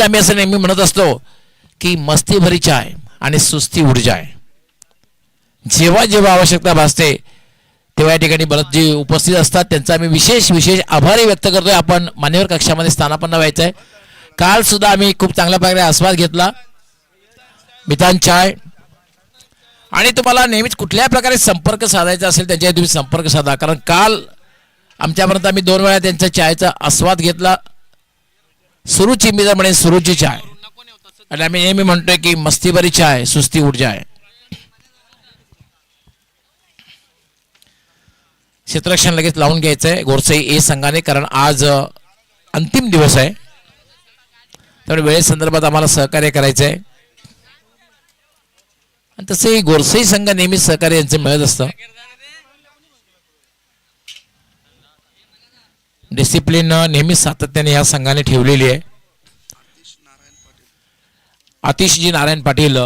आम्ही असं नेहमी म्हणत असतो की मस्ती भरी चाय आणि सुस्ती उड जाय. जेव्हा जेव्हा आवश्यकता भासते तेव्हा या ठिकाणी बरेच जे उपस्थित असतात त्यांचा आम्ही विशेष विशेष आभारही व्यक्त करतोय. आपण मान्यवर कक्षामध्ये स्थानापन्न व्हायचं आहे. काल सुद्धा आम्ही खूप चांगल्या प्रकारे आस्वाद घेतला मितान चाय. आणि तुम्हाला नेहमीच कुठल्याही प्रकारे संपर्क साधायचा असेल त्यांच्याशी तुम्ही संपर्क साधा, कारण काल आमच्यापर्यंत आम्ही 2 वेळा त्यांच्या चायचा आस्वाद घेतला. सुरुची मी जर म्हणे सुरुची चाय, आणि आम्ही नेहमी म्हणतोय की मस्ती भरी चाय सुस्ती उड जाय. क्षेत्ररक्षण लगेच लावून घ्यायचंय गोरसई ए संघाने, कारण आज अंतिम दिवस आहे. त्यामुळे वेळेसंदर्भात आम्हाला सहकार्य करायचं आहे. आणि तसंही गोरसई संघ नेहमीच सहकार्य यांचं मिळत असतं. डिसिप्लिन नेहमीच सातत्याने या संघाने ठेवलेली आहे. आतिशजी नारायण पाटील,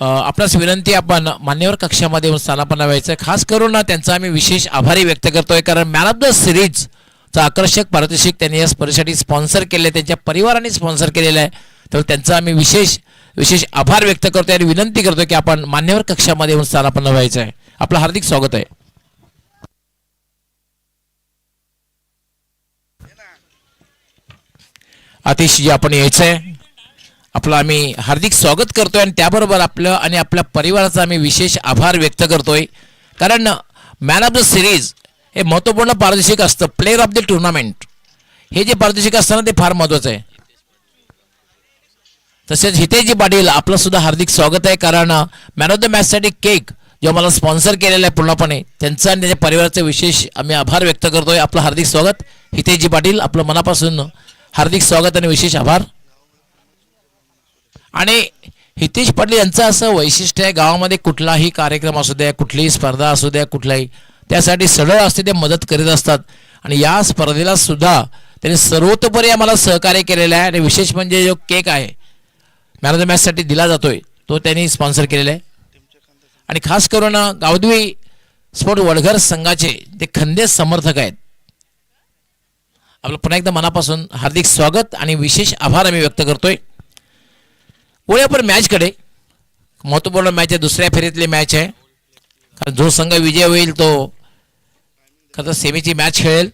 आपणास विनंती, आपण मान्यवर कक्षामध्ये येऊन स्थानापन्न व्हायचं. खास करून त्यांचा आम्ही विशेष आभारी व्यक्त करतोय, कारण मॅन ऑफ द सिरीजचा आकर्षक पारितोषिक त्यांनी या स्पर्धेसाठी स्पॉन्सर केले, त्यांच्या परिवाराने स्पॉन्सर केलेलं आहे. तर त्यांचा आम्ही विशेष विशेष आभार व्यक्त करतोय आणि विनंती करतोय की आपण मान्यवर कक्षामध्ये येऊन स्थानापन्न व्हायचं आहे. आपलं हार्दिक स्वागत आहे. आतिशजी आपण यायचंय, आपलं आम्ही हार्दिक स्वागत करतोय आणि त्याबरोबर आपलं आणि आपल्या परिवाराचा आम्ही विशेष आभार व्यक्त करतोय. कारण मॅन ऑफ द सिरीज हे महत्त्वपूर्ण पारितोषिक असतं. प्लेअर ऑफ द टुर्नामेंट हे जे पारितोषिक असतं ना ते फार महत्त्वाचं आहे. तसेच हितेशजी पाटील आपलं सुद्धा हार्दिक स्वागत आहे, कारण मॅन ऑफ द मॅचसाठी केक जो मला स्पॉन्सर केलेला आहे पूर्णपणे, त्यांचा आणि त्याच्या परिवाराचे विशेष आम्ही आभार व्यक्त करतोय. आपलं हार्दिक स्वागत हितेशजी पाटील, आपलं मनापासून हार्दिक स्वागत आणि विशेष आभार. आणि हितेश पाटील यांचं असं वैशिष्ट्य आहे, गावामध्ये कुठलाही कार्यक्रम असू द्या, कुठलीही स्पर्धा असू द्या, कुठलाही त्यासाठी सढळ असते ते मदत करीत असतात. आणि या स्पर्धेला सुद्धा त्यांनी सर्वतोपरी आम्हाला सहकार्य केलेलं आहे. आणि विशेष म्हणजे जो केक आहे मॅन ऑफ द मॅचसाठी दिला जातोय तो त्यांनी स्पॉन्सर केलेला आहे. आणि खास करून गावदेवी स्पोर्ट वडघर संघाचे ते खंदे समर्थक आहेत. आपलं पुन्हा एकदा मनापासून हार्दिक स्वागत आणि विशेष आभार आम्ही व्यक्त करतोय. पुढे आपण मॅचकडे, महत्त्वपूर्ण मॅच आहे, दुसऱ्या फेरीतली मॅच आहे. कारण जो संघ विजय होईल तो खरं तर सेमीची मॅच खेळेल,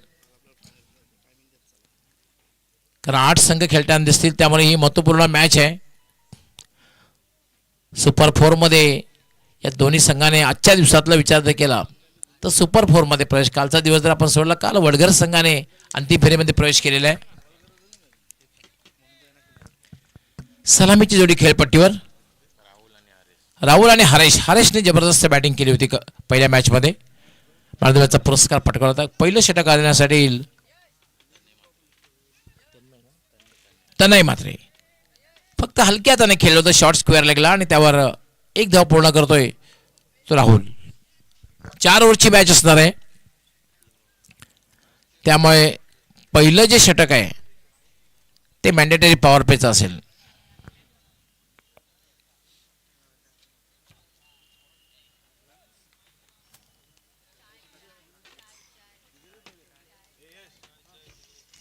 कारण 8 संघ खेळताना दिसतील, त्यामुळे ही महत्त्वपूर्ण मॅच आहे. सुपर 4मध्ये या दोन्ही संघाने आजच्या दिवसातला विचार जर केला तर सुपर 4मध्ये प्रवेश, कालचा दिवस जर आपण सोडला, काल वडघर संघाने अंतिम फेरीमध्ये प्रवेश केलेला आहे. सलामीची जोडी खेळपट्टीवर राहुल आणि हरेशने जबरदस्त बॅटिंग केली होती पहिल्या मॅचमध्ये. मॅचचा पुरस्कार पटकावला होता. पहिलं षटक आणण्यासाठी तनय मात्रे फक्त हलक्या हाताने खेळलं होतं शॉर्ट स्क्वेअर लेगला, आणि त्यावर 1 धाव पूर्ण करतोय तो राहुल. 4 ओव्हरची मॅच असणार आहे, त्यामुळे पहिलं जे षटक आहे ते मॅन्डेटरी पॉवर प्लेचं असेल.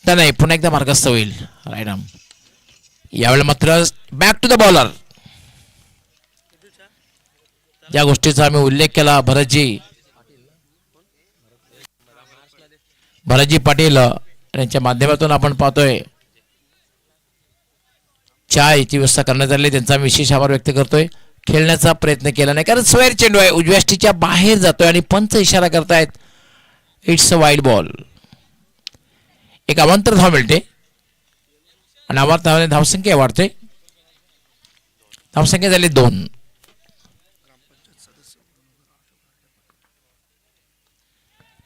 तर नाही, पुन्हा एकदा मार्गस्थ होईल रायनाम. यावेळेला मात्र बॅक टू द बॉलर, ज्या गोष्टीचा आम्ही उल्लेख केला, भरतजी पाटील यांच्या माध्यमातून आपण पाहतोय चायची व्यवस्था करण्यात आली. त्यांचा विशेष आभार व्यक्त करतोय. खेळण्याचा प्रयत्न केला नाही, कारण स्क्वेअर चेंडू आहे, उजव्या स्टिकच्या बाहेर जातोय आणि पंच इशारा करतायत इट्स अ वाईड बॉल. एक अवांतर धाव मिळते आणि अवांतराने धावसंख्या वाढते. धावसंख्या झाली 2.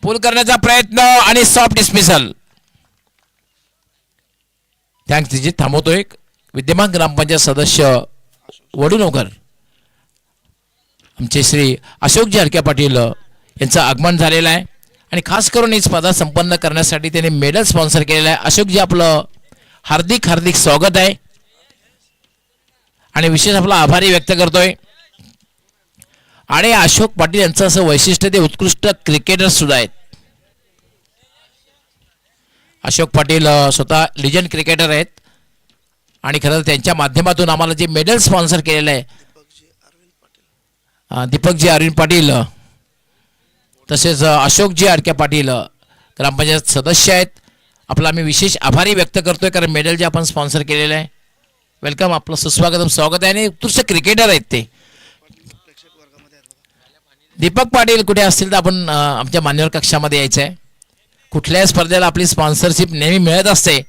पूल करण्याचा प्रयत्न आणि सॉफ्ट डिस्मिसल. थँक्स तिची थांबवतोय. विद्यमान ग्रामपंचायत सदस्य वडूनोकर आमचे श्री अशोकजी हरक्या पाटील यांचं आगमन झालेलं आहे, आणि खास करून ही स्पर्धा संपन्न करण्यासाठी त्यांनी मेडल स्पॉन्सर केलेलं आहे. अशोकजी आपलं हार्दिक हार्दिक स्वागत आहे आणि विशेष आपला आभारी व्यक्त करतोय. आणि अशोक पाटील यांचं असं वैशिष्ट्य, ते उत्कृष्ट क्रिकेटर सुद्धा आहेत. अशोक पाटील स्वतः लिजंड क्रिकेटर आहेत आणि खरं तर त्यांच्या माध्यमातून आम्हाला जे मेडल स्पॉन्सर केलेलं आहे दीपकजी अरविंद पाटील तसेच अशोकजी आडके पाटील ग्रामपंचायत सदस्य आहेत. आपला आम्ही विशेष आभारी व्यक्त करतोय कारण मेडल जे आपण स्पॉन्सर केलेलं आहे. वेलकम, आपलं सुस्वागतम स्वागत आहे. आणि उत्कृष्ट क्रिकेटर आहेत ते. दीपक पाटील कुठे असतील तर आपण आमच्या मान्यवर कक्षामध्ये यायचं आहे. कुठल्याही स्पर्धेला आपली स्पॉन्सरशिप नेहमी मिळत असते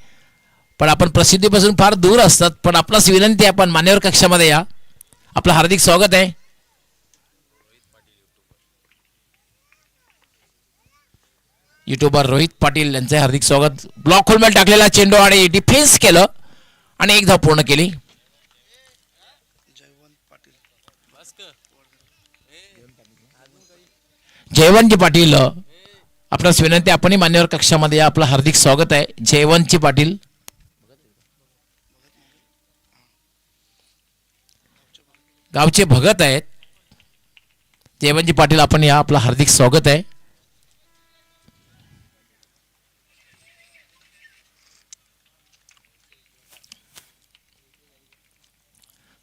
पण आपण प्रसिद्धीपासून फार दूर असतात. पण आपणास विनंती आहे आपण मान्यवर कक्षामध्ये या. आपलं हार्दिक स्वागत आहे. युट्यूबर रोहित पाटील यांचे हार्दिक स्वागत. ब्लॉक होलमेल टाकलेला चेंडू आणि डिफेन्स केलं आणि एक धाव पूर्ण केली. जयवंतजी पाटील आपणास विनंती आपणही मान्यवर कक्षामध्ये या. आपलं हार्दिक स्वागत आहे. जयवंतजी पाटील गावचे भगत आहेत. जयवंतजी पाटील आपण या. आपलं हार्दिक स्वागत आहे.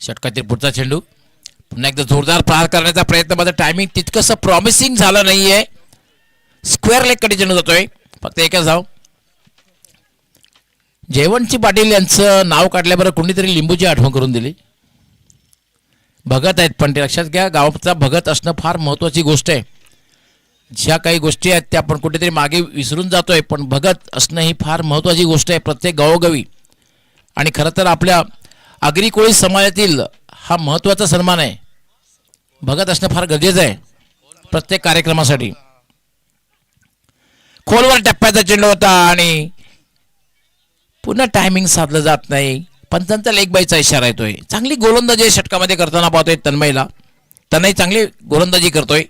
षटकातील पुढचा चेंडू पुन्हा एकदा जोरदार प्रहार करण्याचा प्रयत्न मात्र टायमिंग तितकंसं प्रॉमिसिंग झालं नाहीये. स्क्वेअर लेग कडे चेंडू जातोय. फक्त एकच धाव. जयवंतजी पाटील यांचं नाव काढल्याबरोबर कोणीतरी लिंबूची आठवण करून दिली. भगत आहेत पण ते लक्षात घ्या गावाचा भगत असणं फार महत्वाची गोष्ट आहे. ज्या काही गोष्टी आहेत त्या आपण कुठेतरी मागे विसरून जातोय पण भगत असणं ही फार महत्वाची गोष्ट आहे प्रत्येक गावोगावी. आणि खरं तर आपल्या आगरी कोळी समाजातील हा महत्वाचा सन्मान आहे. भगत असणं फार गरजेचं आहे प्रत्येक कार्यक्रमासाठी. खोलवर टप्प्याचा चेंडू होता आणि पुन्हा टायमिंग साधलं जात नाही. पंचांचा लेग बायचा इशारा येतोय. चांगली गोलंदाजी षटकामध्ये करताना पाहतोय तन्मयला. तन्मय चांगली गोलंदाजी करतोय.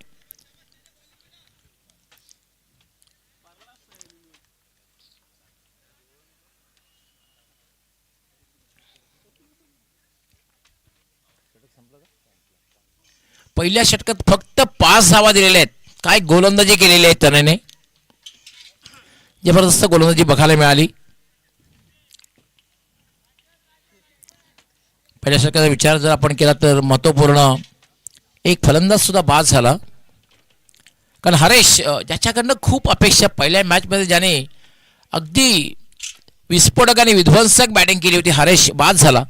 पहिल्या षटकात फक्त 5 धावा दिलेल्या आहेत. काय गोलंदाजी केलेली आहे तनयने. जबरदस्त गोलंदाजी बघायला मिळाली. पहिल्या षटकाचा विचार जर आपण केला तर महत्वपूर्ण एक फलंदाज सुद्धा बाद झाला. कारण हरेश ज्याच्याकडनं खूप अपेक्षा पहिल्या मॅचमध्ये ज्याने अगदी विस्फोटक आणि विध्वंसक बॅटिंग केली होती हरेश बाद झाला.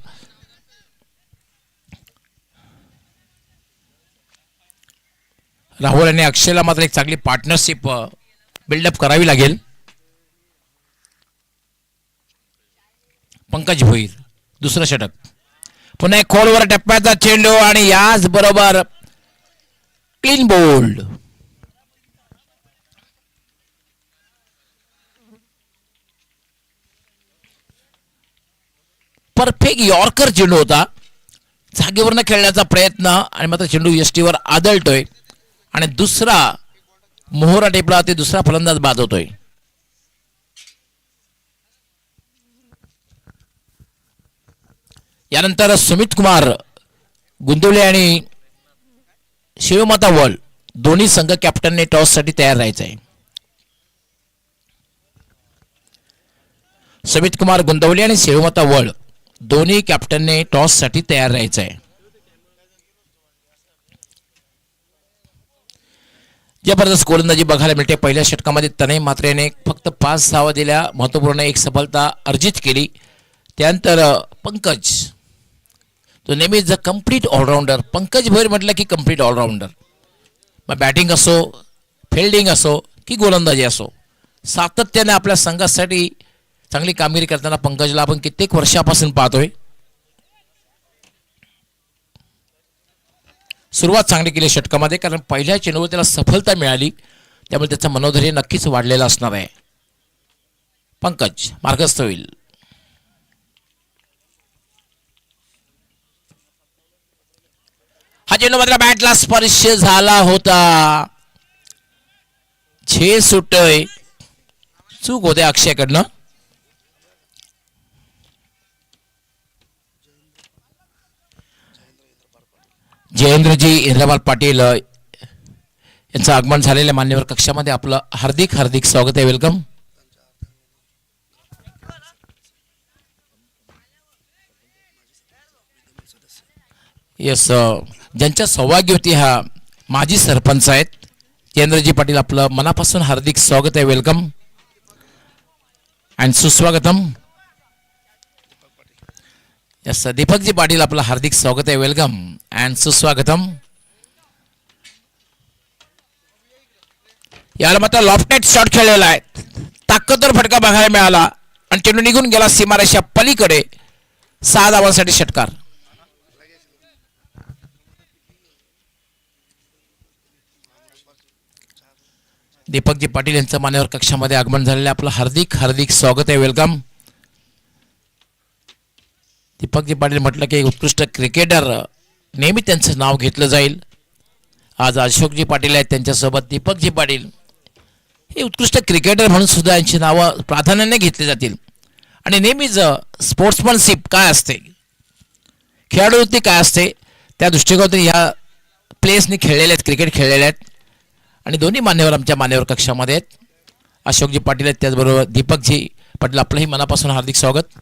राहुल आणि अक्षयला मात्र एक चांगली पार्टनरशिप बिल्डअप करावी लागेल. पंकज भोईर दुसरं षटक. पुन्हा एक खोलवर टप्प्याचा चेंडू आणि याच बरोबर क्लीन बोल्ड. परफेक्ट यॉर्कर चेंडू होता. जागेवरनं खेळण्याचा प्रयत्न आणि मात्र चेंडू यष्टीवर आदळतोय आणि दुसरा मोहरा टेपला ते दुसरा फलंदाज बाद होतोय. यानंतर सुमित कुमार गुंदवले आणि शिवमाता वर्ल्ड दोन्ही संघ कॅप्टनने टॉस साठी तयार राहायचं आहे. सुमित कुमार गुंदवले आणि शिवमाता वर्ल्ड दोन्ही कॅप्टनने टॉस साठी तयार राहायचं आहे. जबरदस्त गोलंदाजी बघायला मिळते. पहिल्या षटकामध्ये तनय मात्रेने फक्त 5 धावा दिल्या. महत्वपूर्ण एक सफलता अर्जित केली. त्यानंतर पंकज तो नेहमीच कम्प्लीट ऑलराऊंडर. पंकज भोईर म्हटलं की कम्प्लीट ऑलराऊंडर. मग बॅटिंग असो फिल्डिंग असो की गोलंदाजी असो सातत्याने आपल्या संघासाठी चांगली कामगिरी करताना पंकजला आपण कित्येक वर्षापासून पाहतोय. सुरुवात चांगली केली षटकामध्ये कारण पहिल्या चेंडूवर त्याला सफलता मिळाली त्यामुळे त्याचं मनोधैर्य नक्कीच वाढलेलं असणार आहे. पंकज मार्गस्थ होईल. हा चेंडू मात्र बॅटला स्पर्श झाला होता. छे सुटतोय. चूक होते अक्षयकडनं. जयेंद्रजी इंद्रपाल पाटील यांचं आगमन झालेल्या मान्यवर कक्षामध्ये आपलं हार्दिक हार्दिक स्वागत आहे. वेलकम. यस, ज्यांच्या सौभाग्यवती हा माजी सरपंच आहेत चंद्रजी पाटील, आपलं मनापासून हार्दिक स्वागत आहे. वेलकम अँड सुस्वागतम. यस, दीपकजी पाटील आपलं हार्दिक स्वागत आहे. वेलकम अँड सुस्वागतम. याला मात्र लॉफ्टेड शॉट खेळलेला आहे, ताकदवर फटका बघायला मिळाला आणि चेंडू निघून गेला सीमारेषा पलीकडे. 6 धावांसाठी षटकार. दीपकजी पाटील यांचं मान्यवर कक्षामध्ये आगमन झालेलं आपलं हार्दिक हार्दिक स्वागत आहे. वेलकम. दीपकजी पाटील म्हटलं की उत्कृष्ट क्रिकेटर नेहमी त्यांचं नाव घेतलं जाईल. आज अशोकजी पाटील आहेत, त्यांच्यासोबत दीपकजी पाटील हे उत्कृष्ट क्रिकेटर म्हणून सुद्धा यांची नावं प्राधान्याने घेतली जातील. आणि नेहमीच स्पोर्ट्समनशिप काय असते, खेळाडूवृत्ती काय असते, त्या दृष्टिकोनातून ह्या प्लेयर्सनी खेळलेले आहेत, क्रिकेट खेळलेले आहेत. आणि दोन्ही मान्यवर आमच्या मान्यवर कक्षामध्ये आहेत. अशोकजी पाटील आहेत, त्याचबरोबर दीपकजी पाटील, आपलंही मनापासून हार्दिक स्वागत.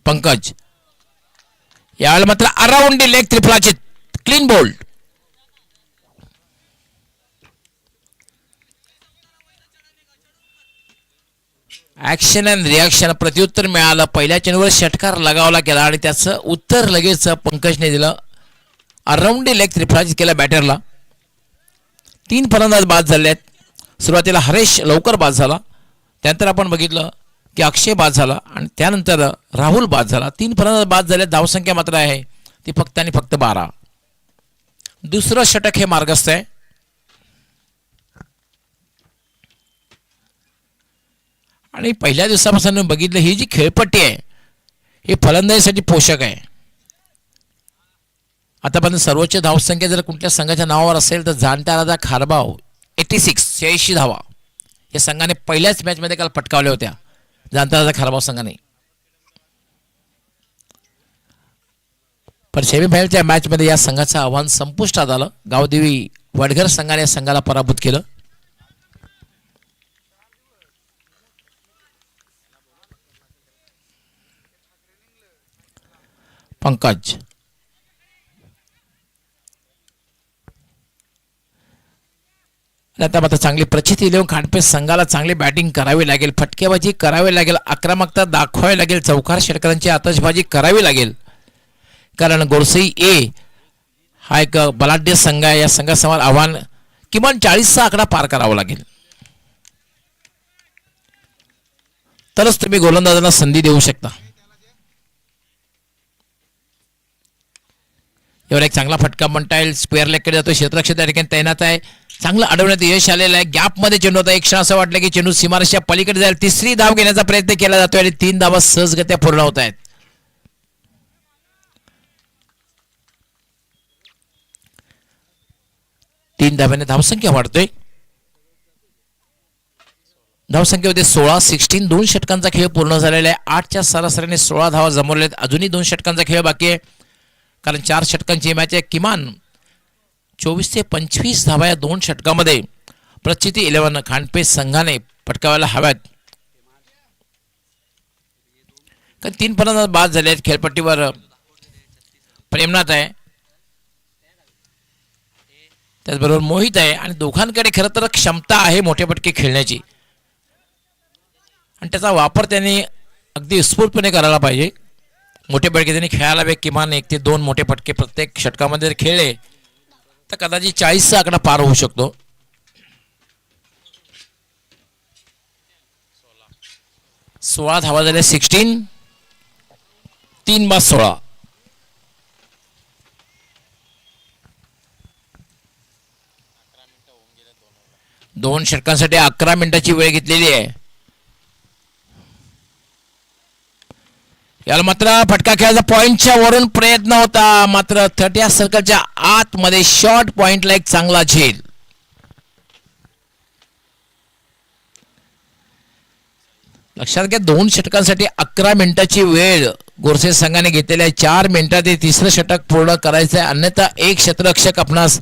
पंकज यावेळेला मात्र अराउंड लेग त्रिफळाची clean bowled. Action and reaction प्रत्युत्तर मिळालं. पहिल्या चेंडूवर षटकार लगावला गेला आणि त्याचं उत्तर लगेच पंकजने दिलं. अराउंड लेग त्रिफळाची केला बॅटरला. 3 फलंदाज बाद झाले आहेत. सुरुवातीला हरेश लवकर बाद झाला, त्यानंतर आपण बघितलं की अक्षय बाद झाला आणि त्यानंतर राहुल बाद झाला. 3 फलंदाज बाद झाले. धावसंख्या मात्र आहे ती फक्त आणि फक्त 12. दुसरं षटक हे मार्गस्थ आहे. आणि पहिल्या दिवसापासून बघितलं ही जी खेळपट्टी आहे ही फलंदाजीसाठी पोषक आहे. आतापर्यंत सर्वोच्च धावसंख्या जर कुठल्या संघाच्या नावावर असेल तर जाणता राजा खारबाव 86 धावा या संघाने पहिल्याच मॅचमध्ये काल पटकावल्या होत्या, जाणता राजा खारबाव संघाने. पण सेमीफायनलच्या मॅचमध्ये या संघाचं आव्हान संपुष्टात आलं. गावदेवी वडघर संघाने या संघाला पराभूत केलं. पंकज आता मात्र चांगली प्रचिती देऊन खांडपे संघाला चांगली बॅटिंग करावी लागेल, फटकेबाजी करावी लागेल, आक्रमकता दाखवावी लागेल, चौकार षटकारांची आतषबाजी करावी लागेल. कारण गोरसई ए हा एक बलाढ्य संघ आहे. या संघासमोर आव्हान किमान 40चा आकडा पार करावा लागेल, तरच तुम्ही गोलंदाजांना संधी देऊ शकता. एवढा एक चांगला फटका म्हणता येईल. स्क्वेअर लेगकडे जातो, क्षेत्ररक्षक त्या ठिकाणी तैनात आहे. चांगलं अडवण्यात यश आलेलं आहे. गॅपमध्ये चेंडू होता. एक क्षण असं वाटलं की चेंडू सीमारेषा पलीकडे जाईल. 3री धाव घेण्याचा प्रयत्न केला जातोय आणि 3 धावा सहजगत्या पूर्ण होत आहेत. तीन धाव्याने धावसंख्या वाढतोय. धावसंख्या होते 16. 2 षटकांचा खेळ पूर्ण झालेला आहे. 8च्या सरासरीने 16 धावा जमवल्या आहेत. अजूनही 2 षटकांचा खेळ बाकी आहे, कारण 4 षटकांची मॅच आहे. किमान 24 ते 25 धावा या 2 षटकामध्ये प्रचिती 11 खांडपे संघाने पटकावायला हव्यात. कारण 3 फलंदाज बाद झाले आहेत. खेळपट्टीवर प्रेमनाथ आहे, त्याचबरोबर मोहित आहे आणि दोघांकडे खरं तर क्षमता आहे मोठे फटके खेळण्याची आणि त्याचा वापर त्यांनी अगदी उत्स्फूर्तपणे करायला पाहिजे. मोठे फटके त्यांनी खेळायला हवे. किमान 1 ते 2 मोठे फटके प्रत्येक षटकामध्ये जर खेळले तर कदाचित 40चा आकडा पार होऊ शकतो. 16 धावा झाल्या. 16 3 बाद 16. 2 षटकांसाठी 11 मिनिटाची वेळ घेतलेली आहे. याला मात्र फटका खेळायचा पॉइंटच्या वरून प्रयत्न होता, मात्र 30 सर्कलच्या आतमध्ये शॉर्ट पॉइंटला एक चांगला झेल. लक्षात घ्या 2 षटकांसाठी 11 मिनिटाची वेळ गोरसे संघाने घेतलेल्या 4 मिनिटात हे 3रं षटक पूर्ण करायचं आहे, अन्यथा एक क्षेत्ररक्षक आपणास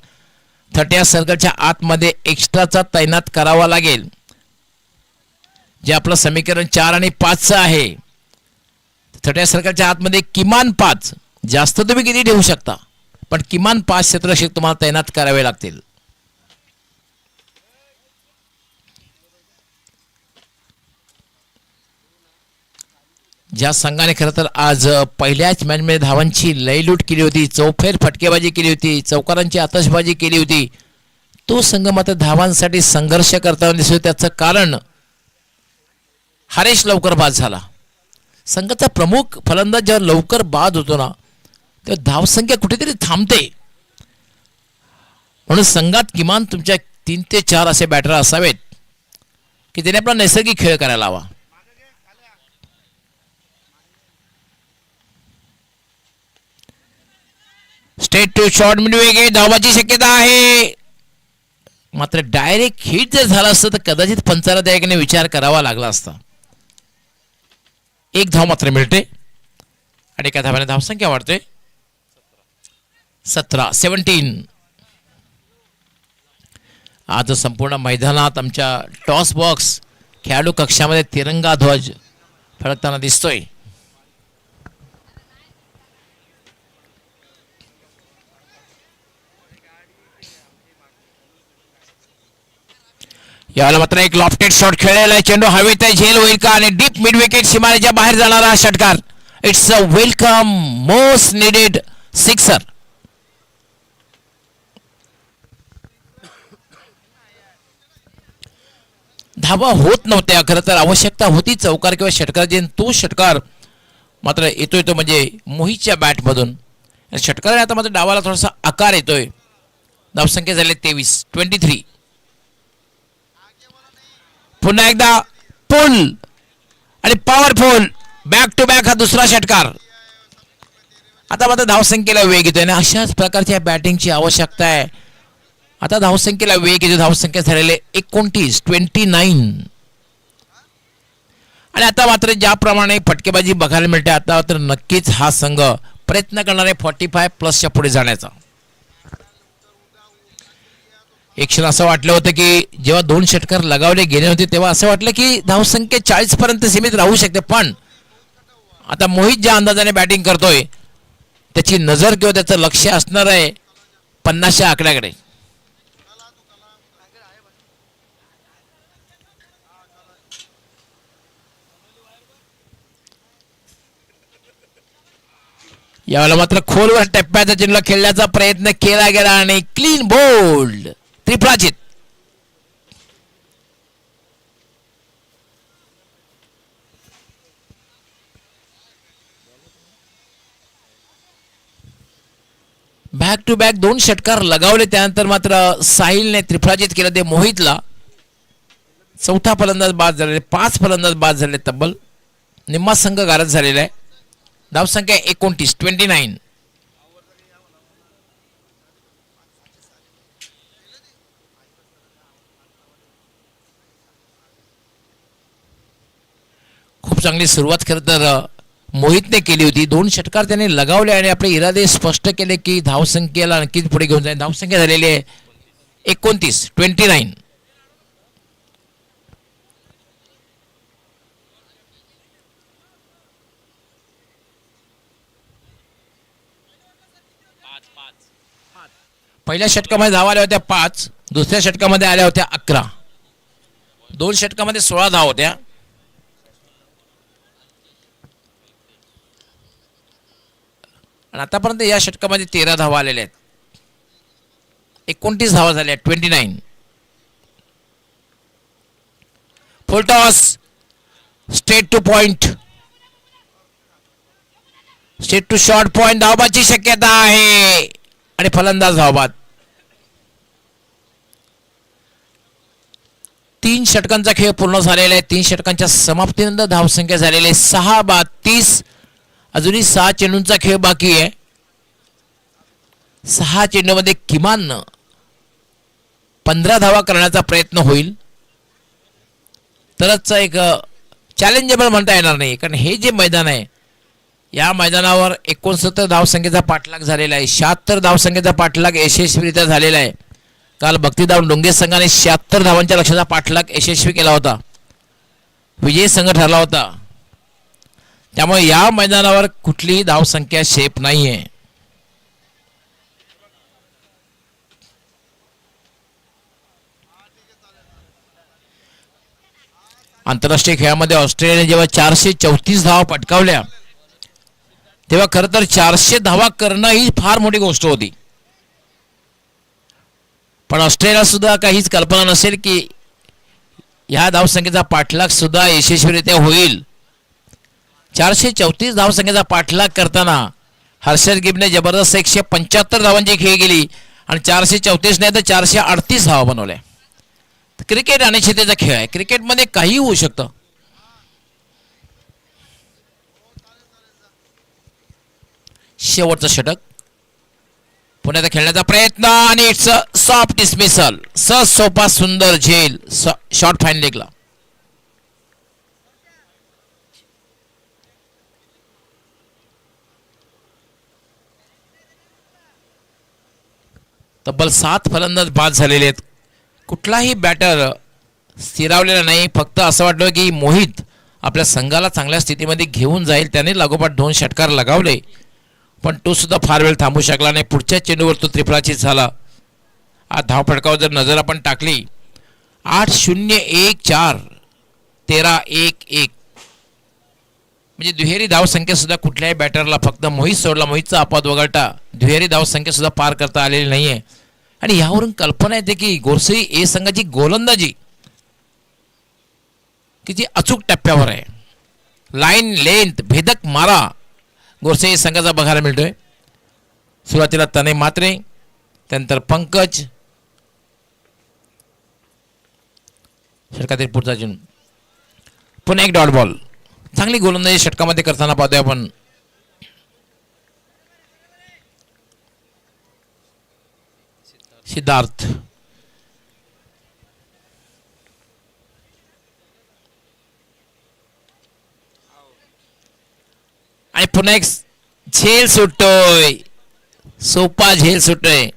30 सर्कलच्या आतमध्ये एक्स्ट्राचा तैनात करावा लागेल. जे आपलं समीकरण 4 आणि 5 आहे छोट्या सर्कलच्या आतमध्ये किमान 5, जास्त तुम्ही किती ठेवू शकता, पण किमान 5 क्षेत्ररक्षक तुम्हाला तैनात करावे लागतील. ज्या संघाने खरं तर आज पहिल्याच मॅचमध्ये धावांची लयलूट केली होती, चौफेर फटकेबाजी केली होती, चौकारांची आतषबाजी केली होती, तो संघ मात्र धावांसाठी संघर्ष करताना दिसतो. त्याचं कारण हरेश लवकर बाद झाला. संघाचा प्रमुख फलंदाज जेव्हा लवकर बाद होतो ना तेव्हा धावसंख्या कुठेतरी थांबते. म्हणून संघात किमान तुमच्या 3 ते 4 असे बॅटर असावेत की त्याने आपला नैसर्गिक खेळ करायला हवा. स्ट्रेट टू शॉर्ट मिडवे धावाची शक्यता आहे. मात्र डायरेक्ट हिट जर झाला असतं तर कदाचित पंचाला त्या एकाने विचार करावा लागला असता. 1 धाव मात्र मिळते आणि एका धावाने धावसंख्या वाढते 17. आज संपूर्ण मैदानात आमच्या टॉस बॉक्स खेळाडू कक्षामध्ये तिरंगा ध्वज फडकताना दिसतोय. यावेळेला मात्र एक लॉफ्टेड शॉट खेळलेला आहे. चेंडू हवेत आहे, झेल होईल का आणि डीप मिड विकेट सीमारेच्या बाहेर जाणारा षटकार. It's a welcome most needed sixer. धावा होत नव्हत्या, खरं तर आवश्यकता होती चौकार किंवा षटकाराची. तो षटकार मात्र येतोय तो म्हणजे मोहितच्या बॅटमधून. षटकाराने आता मात्र डावाला थोडासा आकार येतोय. धावसंख्या झाली 23. पुन्हा एकदा पुल आणि पॉवरफुल बॅक टू बॅक हा दुसरा षटकार. आता मात्र धावसंख्येला वेग येतोय आणि अशाच प्रकारच्या बॅटिंगची आवश्यकता आहे. आता धावसंख्येला वेग येतो. धावसंख्या झालेले 29. आणि आता मात्र ज्याप्रमाणे फटकेबाजी बघायला मिळते आता मात्र नक्कीच हा संघ प्रयत्न करणार आहे 45+ पुढे जाण्याचा. एक क्षण असं वाटलं होतं की जेव्हा 2 षटकार लगावले गेले होते तेव्हा असं वाटलं की धावसंख्या 40 पर्यंत सीमित राहू शकते. पण आता मोहित ज्या अंदाजाने बॅटिंग करतोय त्याची नजर किंवा त्याचं लक्ष असणार आहे 50च्या आकड्याकडे. यावेळेला मात्र खोलवर टप्प्याचा चेंडू खेळण्याचा प्रयत्न केला गेला आणि क्लीन बोल्ड त्रिफळाचीत. बॅक टू बॅक 2 षटकार लगावले त्यानंतर मात्र साहिलने त्रिफळाचीत केलं ते मोहितला. 4था फलंदाज बाद झालेले, 5 फलंदाज बाद झाले तब्बल. निम्मा संघ गारद झालेला आहे. धावसंख्या 29. खूप चांगली सुरुवात खरं तर मोहितने केली होती. 2 षटकार त्याने लगावले आणि आपले इरादे स्पष्ट केले की धावसंख्येला नक्कीच पुढे घेऊन जाईल. धावसंख्या झालेली आहे 29. पहिल्या षटकामध्ये धावा आल्या होत्या 5, दुसऱ्या षटकामध्ये आल्या होत्या 11. 2 षटकामध्ये 16 धावा होत्या. आणि आतापर्यंत या षटकामध्ये 13 धावा आलेल्या आहेत. 29 धावा झाल्या. 29. Full toss, straight to point, straight to short point. धावबाची शक्यता आहे आणि फलंदाज धावबाद. 3 षटकांचा खेळ पूर्ण झालेला आहे. 3 षटकांच्या समाप्तीनंतर धावसंख्या झालेली 6 बाद 30. अजूनही 6 चेंडूंचा खेळ बाकी आहे. 6 चेंडूमध्ये किमान 15 धावा करण्याचा प्रयत्न होईल तरच एक चॅलेंजेबल म्हणता येणार नाही. कारण हे जे मैदान आहे या मैदानावर 69 धावसंख्येचा पाठलाग झालेला आहे. 76 धावसंख्येचा पाठलाग यशस्वीरित्या झालेला आहे. काल भक्तिधाव डोंगे संघाने 76 धावांच्या लक्ष्याचा पाठलाग यशस्वी केला होता. विजयी संघ ठरला होता. त्यामुळे या मैदानावर कुठलीही धावसंख्या शेप नाहीये. आंतरराष्ट्रीय खेळामध्ये ऑस्ट्रेलियाने जेव्हा 434 धावा पटकावल्या तेव्हा खरं तर 400 धावा करणं ही फार मोठी गोष्ट होती. पण ऑस्ट्रेलिया सुद्धा काहीच कल्पना नसेल की ह्या धावसंख्येचा पाठलाग सुद्धा यशस्वीरित्या होईल. 434 धावसंख्येचा पाठलाग करताना हर्षद गिबने जबरदस्त 175 धावांची खेळी केली आणि 434 नाही तर 438 धावा बनवल्या. क्रिकेट अनिश्चिततेचा खेळ आहे. क्रिकेटमध्ये काही होऊ शकतं. शेवटचं षटक पुण्याचा खेळण्याचा प्रयत्न आणि इट्स अ सॉफ्ट डिसमिसल. सहज सोपा सुंदर झेल शॉर्ट फाईन लेगला. तब्बल 7 फलंदाज बाद झालेले आहेत. कुठलाही बॅटर स्थिरावलेला नाही. फक्त असं वाटलं की मोहित आपल्या संघाला चांगल्या स्थितीमध्ये घेऊन जाईल. त्याने लागोपाठ 2 षटकार लगावले पण तो सुद्धा फार वेळ थांबू शकला नाही. पुढच्या चेंडूवर तो त्रिफळाचीत झाला. आज धावफटकावर जर नजर आपण टाकली 8-0-1-4 13-1-1 म्हणजे दुहेरी धावसंख्या सुद्धा कुठल्याही बॅटरला फक्त मोहित सोडला. मोहितचा अपवाद वगळता दुहेरी धावसंख्या सुद्धा पार करता आलेली नाहीये. आणि यावरून कल्पना येते की गोरसई ए संघाची गोलंदाजी किती अचूक टप्प्यावर आहे. लाईन लेंथ भेदक मारा गोरसई संघाचा बघायला मिळतोय. सुरुवातीला तनय मात्रे त्यानंतर पंकज षटकातील पुढचा चेंडू पुन्हा एक डॉट बॉल. चांगली गोलंदाजी षटकामध्ये करताना पाहतोय आपण. सिद्धार्थ आणि पुन्हा एक झेल सुटतोय. सोपा झेल सुटतोय.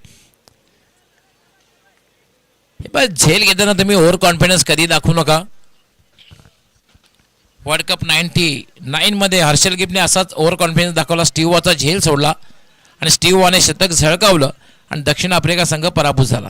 झेल घेताना तुम्ही ओव्हर कॉन्फिडन्स कधी दाखवू नका. वर्ल्ड कप 99 मध्ये हर्षल गिबने असाच ओव्हर कॉन्फिडन्स दाखवला. स्टीव्ह वॉचा झेल सोडला आणि स्टीव्ह वॉने शतक झळकावलं आणि दक्षिण आफ्रिका संघ पराभूत झाला.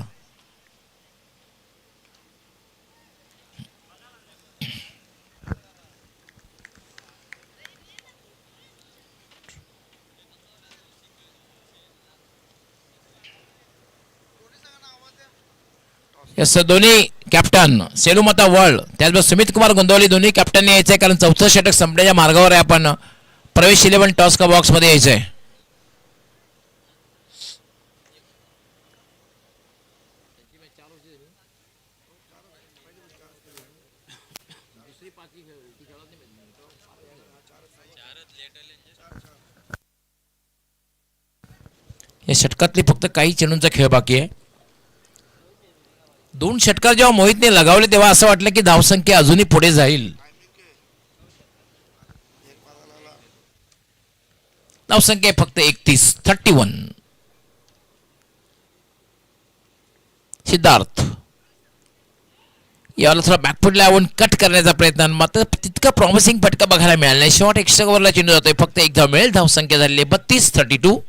यस दोन्ही कॅप्टन सेलुमाता वर्ल्ड त्याचबरोबर सुमित कुमार गोंदवली दोन्ही कॅप्टनने यायचंय कारण चौथं षटक संपण्याच्या मार्गावर आहे. आपण प्रवेश 11 टॉस का बॉक्स मध्ये यायचंय. या षटकातली फक्त काही चेंडूंचा खेळ बाकी आहे. 2 षटकार जेव्हा मोहितने लगावले तेव्हा असं वाटलं की धावसंख्या अजूनही पुढे जाईल. धावसंख्या फक्त 31. सिद्धार्थ याला थोडा बॅकफुटला लावून कट करण्याचा प्रयत्न मात्र तितका प्रॉमिसिंग फटका बघायला मिळाला नाही. शॉर्ट एक्स्ट्रा कव्हरला चेंडू जातोय. फक्त एक धाव मिळेल. धावसंख्या झालेली 32-32.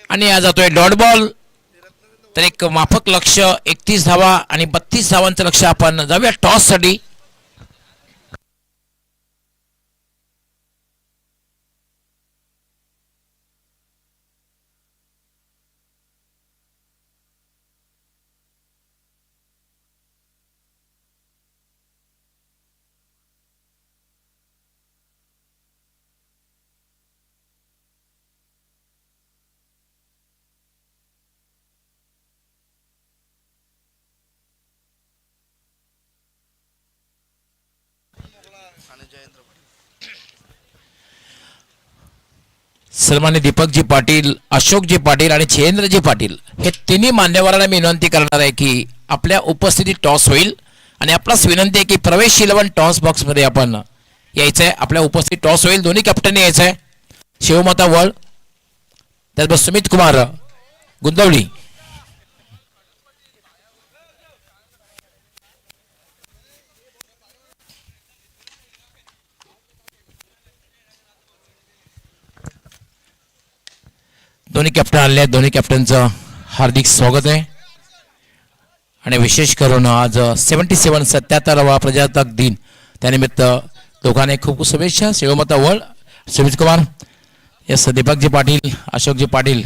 आणि आज जातोय डॉट बॉल. तर एक माफक लक्ष 31 धावा आणि 32 धावांचं लक्ष. आपण जाऊया टॉस साठी. सन्माननीय दीपकजी पाटील, अशोकजी पाटील आणि जयेंद्रजी पाटील हे तिन्ही मान्यवरांना मी विनंती करणार आहे की आपल्या उपस्थितीत टॉस होईल आणि आपलाच विनंती आहे की प्रवेश 11 टॉस बॉक्स मध्ये आपण यायचंय. आपल्या उपस्थित टॉस होईल. दोन्ही कॅप्टनने यायचंय. शिवमाता वर्ल्ड त्याचबरोबर सुमित कुमार गुंदवली दोन्ही कॅप्टन आले आहेत. दोन्ही कॅप्टनचं हार्दिक स्वागत आहे. आणि विशेष करून आज 77वा प्रजासत्ताक दिन त्यानिमित्त दोघांना खूप खूप शुभेच्छा. शिवमाता वळ, सुमित कुमार, यस, दीपकजी पाटील, अशोकजी पाटील,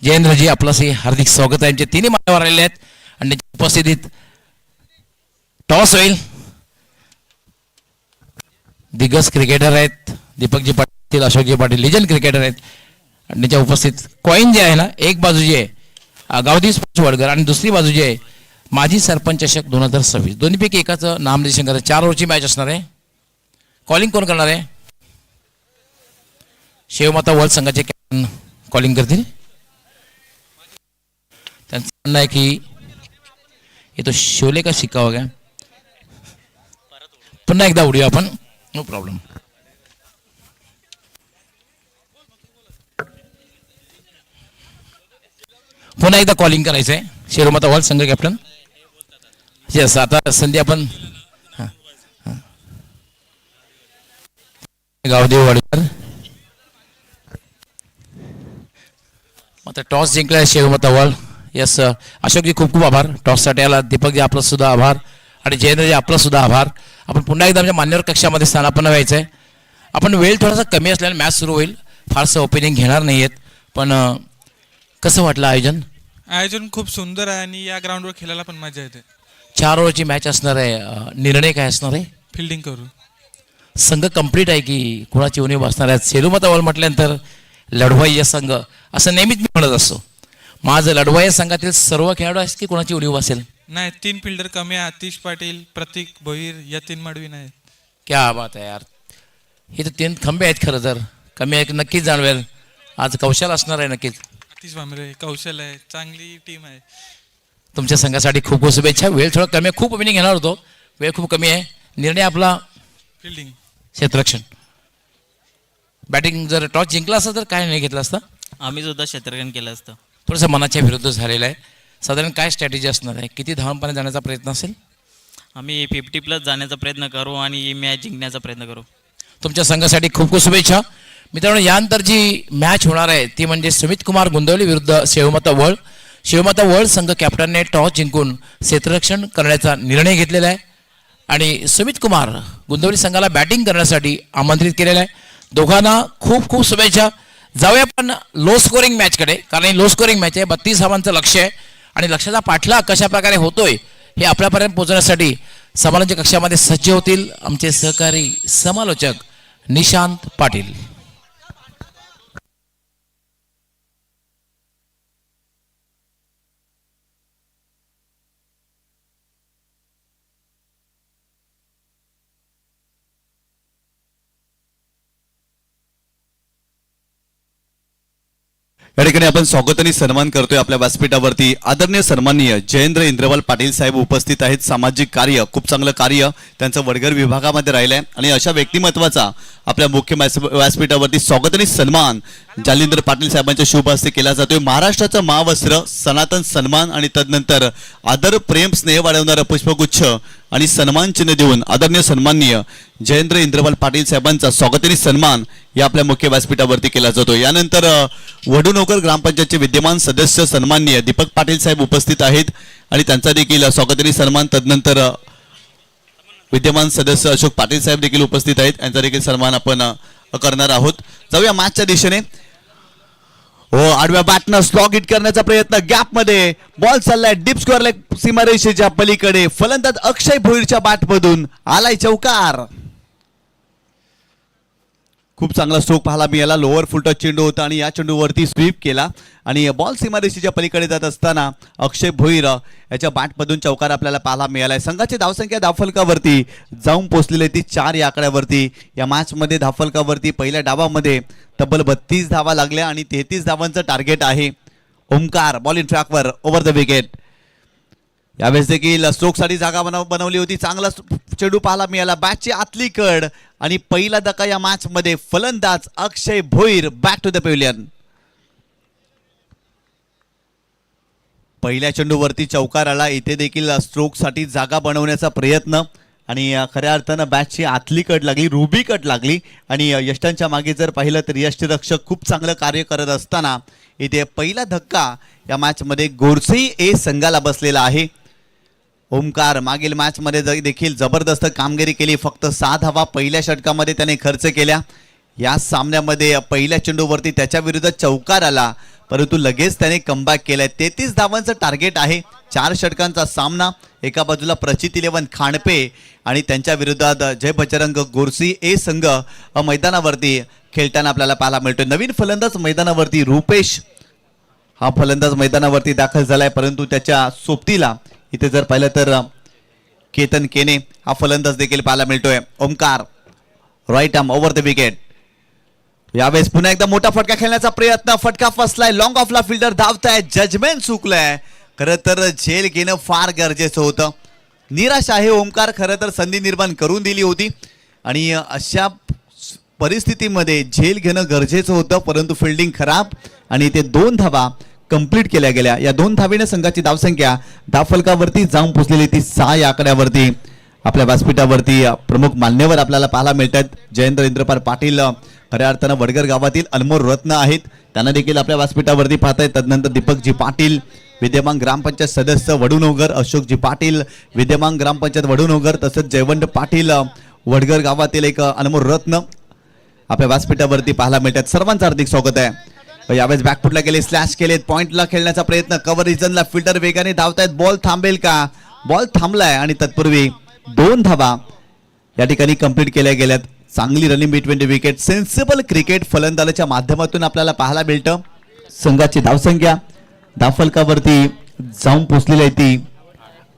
जयेंद्रजी, आपलंही हार्दिक स्वागत आहे. यांचे तिन्ही मान्यवर आलेले आहेत आणि त्यांच्या उपस्थितीत टॉस होईल. दिग्गज क्रिकेटर आहेत दीपकजी पाटील, अशोकजी पाटील, लिजंड क्रिकेटर आहेत. आणि त्यांच्या उपस्थित कॉईन जे आहे ना, एक बाजू जी आहे गावदी स्पोर्ट्स वडगर आणि दुसरी बाजू जी आहे माजी सरपंच चषक 2026, दोन्हीपैकी एकाचं नामनिर्देशन करायचं. 4 ओव्हरची मॅच असणार आहे. कॉलिंग कोण करणार आहे? शिवमाता वर्ल्ड संघाचे कॅप्टन कॉलिंग करतील. त्यांचं म्हणणं आहे की हे तो शोले का शिक्का हो गया. पुन्हा एकदा उडूया आपण, नो प्रॉब्लेम. पुन्हा एकदा कॉलिंग करायचं आहे. शिवमाता वर्ल्ड संघ कॅप्टन, येस, आता संधी आपण गावदेव वाडकर. आता टॉस जिंकला शिवमाता वर्ल्ड. यस, अशोकजी खूप खूप आभार टॉससाठी आला. दीपकजी आपला सुद्धा आभार आणि जयेंद्रजी आपला सुद्धा आभार. आपण पुन्हा एकदा आमच्या मान्यवर कक्षामध्ये स्थानापन्न व्हायचं आहे. आपण वेळ थोडासा कमी असल्याने मॅच सुरू होईल. फारसं ओपिनिंग घेणार नाही आहेत. पण कसं वाटलं आयोजन? आयोजन खूप सुंदर आहे आणि या ग्राउंडवर खेळायला पण मजा येते. 4 ओव्हरची मॅच असणार आहे. निर्णय काय असणार आहे? फिल्डिंग करू. संघ कंप्लीट आहे की कोणाची उणीव असणार आहे? सेलूमाता वर्ल्ड म्हटल्यानंतर लढवाई संघ असं नेहमीच मी म्हणत असतो. माझं लढवाई संघातील सर्व खेळाडू आहेत की कोणाची उणीव असेल? नाही, 3 फिल्डर कमी आहे. आतिश पाटील, प्रतीक भोईर या 3 माडवी नाहीत. क्या बात आहे यार. हे तर 3 खंबे आहेत. खरं तर कमी आहे नक्कीच जाणवेल. आज कौशल असणार आहे नक्कीच. आतिश भांबरे, कौशल आहे, चांगली टीम आहे. तुमच्या संघासाठी खूप खूप शुभेच्छा. वेळ थोडा कमी आहे, खूप ओपिनिंग घेणार होतो, वेळ खूप कमी आहे. निर्णय आपला फिल्डिंग, क्षेत्ररक्षण. बॅटिंग जर टॉस जिंकला असता तर काय नाही घेतला असता? आम्ही सुद्धा क्षेत्ररक्षण केलं असतं. थोडंसं मनाच्या विरुद्ध झालेलं आहे. साधारण काय स्ट्रॅटेजी असणार आहे? किती धावांपर्यंत जाण्याचा प्रयत्न असेल? आम्ही 50+ जाण्याचा प्रयत्न करू आणि ही मॅच जिंकण्याचा प्रयत्न करू. तुमच्या संघासाठी खूप खूप शुभेच्छा. मित्रांनो, यानंतर जी मॅच होणार आहे ती म्हणजे सुमित कुमार गुंदवली विरुद्ध शिवमाता वर्ल्ड. शिवमाता वर्ल्ड संघ कॅप्टनने टॉस जिंकून क्षेत्ररक्षण करण्याचा निर्णय घेतलेला आहे आणि सुमित कुमार गुंदवली संघाला बॅटिंग करण्यासाठी आमंत्रित केलेलं आहे. दोघांना खूप खूप शुभेच्छा. जाऊया आपण लो स्कोरिंग मॅचकडे, कारण ही लो स्कोरिंग मॅच आहे. 32 धावांचं लक्ष्य आहे आणि लक्ष्याचा पाठलाग कशा प्रकारे होतोय हे आपल्यापर्यंत पोहोचण्यासाठी समालोचक कक्षामध्ये सज्ज होतील आमचे सहकारी समालोचक निशांत पाटील. या ठिकाणी आपण स्वागत आणि सन्मान करतोय. आपल्या व्यासपीठावरती आदरणीय सन्माननीय जयेंद्र इंद्रवाल पाटील साहेब उपस्थित आहेत. सामाजिक कार्य, खूप चांगलं कार्य त्यांचं वडगर विभागामध्ये राहिलंय आणि अशा व्यक्तिमत्वाचा आपल्या मुख्य व्यासपीठावरती स्वागत आणि सन्मान जालिंदर पाटील साहेबांच्या शुभ हस्ते केला जातोय. महाराष्ट्राचं महावस्त्र, सनातन सन्मान आणि तदनंतर आदर, प्रेम, स्नेह वाढवणारं पुष्पगुच्छ आणि सन्मान चिन्ह देऊन आदरणीय सन्माननीय जयेंद्र इंद्रवाल पाटील साहेबांचा स्वागत आणि सन्मान या आपल्या मुख्य व्यासपीठावरती केला जातो. यानंतर वडूनोकर ग्रामपंचायतचे विद्यमान सदस्य सन्माननीय दीपक पाटील साहेब उपस्थित आहेत आणि त्यांचा देखील स्वागत आणि सन्मान. तदनंतर विद्यमान सदस्य अशोक पाटील साहेब देखील उपस्थित आहेत, यांचा देखील सन्मान आपण करणार आहोत. जाऊया मॅचच्या दिशेने. हो, आडव्या बॅटनं स्लॉग हिट करण्याचा प्रयत्न, गॅप मध्ये बॉल चाललाय डीप स्क्वेअर सीमारेषेच्या पलीकडे. फलंदाज अक्षय भोईरच्या बॅटमधून आलाय चौकार. खूप चांगला स्ट्रोक पाहायला मिळाला. लोअर फुलटच चेंडू होता आणि या चेंडूवरती स्वीप केला आणि बॉल सीमारेषेच्या पलीकडे जात असताना अक्षय भोईर याच्या बॅटमधून चौकार आपल्याला पाहायला मिळालाय. संघाची धावसंख्या धावफलकावरती जाऊन पोहोचलेली ती 4 या आकड्यावरती. या मॅचमध्ये धावफलकावरती पहिल्या डावामध्ये तब्बल 32 धावा लागल्या आणि 33 धावांचं टार्गेट आहे. ओमकार बॉल इन ट्रॅकवर ओव्हर द विकेट. यावेळेस देखील स्ट्रोकसाठी जागा बनवली होती. चांगला चेंडू पाहायला मिळाला बॅटची आतली कड आणि पहिला धक्का या मॅच मध्ये. फलंदाज Akshay Bhoir back to the pavilion. पहिल्या चेंडूवरती चौकार आला. इथे देखील स्ट्रोकसाठी जागा बनवण्याचा प्रयत्न आणि खऱ्या अर्थानं बॅटची आतली कट लागली, रुबी कट लागली आणि यष्टांच्या मागे जर पाहिलं तर यष्टरक्षक खूप चांगलं कार्य करत असताना इथे पहिला धक्का या मॅचमध्ये गोरसई ए संघाला बसलेला आहे. ओमकार मागील मॅचमध्ये देखील जबरदस्त कामगिरी केली, फक्त 6 धावा पहिल्या षटकामध्ये त्याने खर्च केल्या. या सामन्यामध्ये पहिल्या चेंडूवरती त्याच्या विरुद्ध चौकार आला, परंतु लगेच त्याने कमबॅक केलाय. 33 धावांचं टार्गेट आहे, 4 षटकांचा सामना. एका बाजूला प्रचित 11 खांडपे आणि त्यांच्या विरोधात जय बजरंग गोरसी ए संघ मैदानावरती खेळताना आपल्याला पाहायला मिळतोय. नवीन फलंदाज मैदानावरती रुपेश हा फलंदाज मैदानावरती दाखल झालाय, परंतु त्याच्या सोबतीला इथे जर पाहिलं तर केतन केने हा फलंदाज देखील पाहायला मिळतोय. Omkar right arm over the wicket. यावेळेस पुन्हा एकदा मोठा फटका खेळण्याचा प्रयत्न, फटका फसलाय, लॉंग ऑफला फिल्डर धावताय, जजमेंट चुकलंय. खरं तर झेल घेणं फार गरजेचं होतं. निराश आहे ओमकार, खरं तर संधी निर्माण करून दिली होती आणि अशा परिस्थितीमध्ये झेल घेणं गरजेचं होतं, परंतु फिल्डिंग खराब आणि ते 2 धावा कंप्लीट केल्या गेल्या. या 2 धावेने संघाची धावसंख्या धावफलकावरती जाऊन पोहोचलेली ती 6 या आकड्यावरती. आपल्या व्यासपीठावरती प्रमुख मान्यवर आपल्याला पाहायला मिळतात. जयेंद्र इंद्रपाल पाटील खऱ्या अर्थानं वडगर गावातील अनमोल रत्न आहेत, त्यांना देखील आपल्या व्यासपीठावरती पाहतायत. तदनंतर दीपकजी पाटील विद्यमान ग्रामपंचायत सदस्य वडूनोगर, अशोकजी पाटील विद्यमान ग्रामपंचायत वडूनोगर, तसंच जयवंत पाटील वडगर गावातील एक अनमोल रत्न आपल्या व्यासपीठावरती पाहायला मिळतात. सर्वांचं हार्दिक स्वागत आहे. यावेळेस बॅकफुटला गेले, स्लॅश केलेत, पॉइंटला खेळण्याचा प्रयत्न, कव्हर रिजनला फिल्डर वेगाने धावतायत. बॉल थांबेल का? बॉल थांबलाय आणि तत्पूर्वी 2 धावा या ठिकाणी कंप्लीट केल्या गेल्यात. चांगली running between the wicket, sensible cricket फलंदाजाच्या माध्यमातून आपल्याला पाहायला मिळतं. संघाची धावसंख्या धावफलकावरती जाऊन पोहोचलेली आहे ती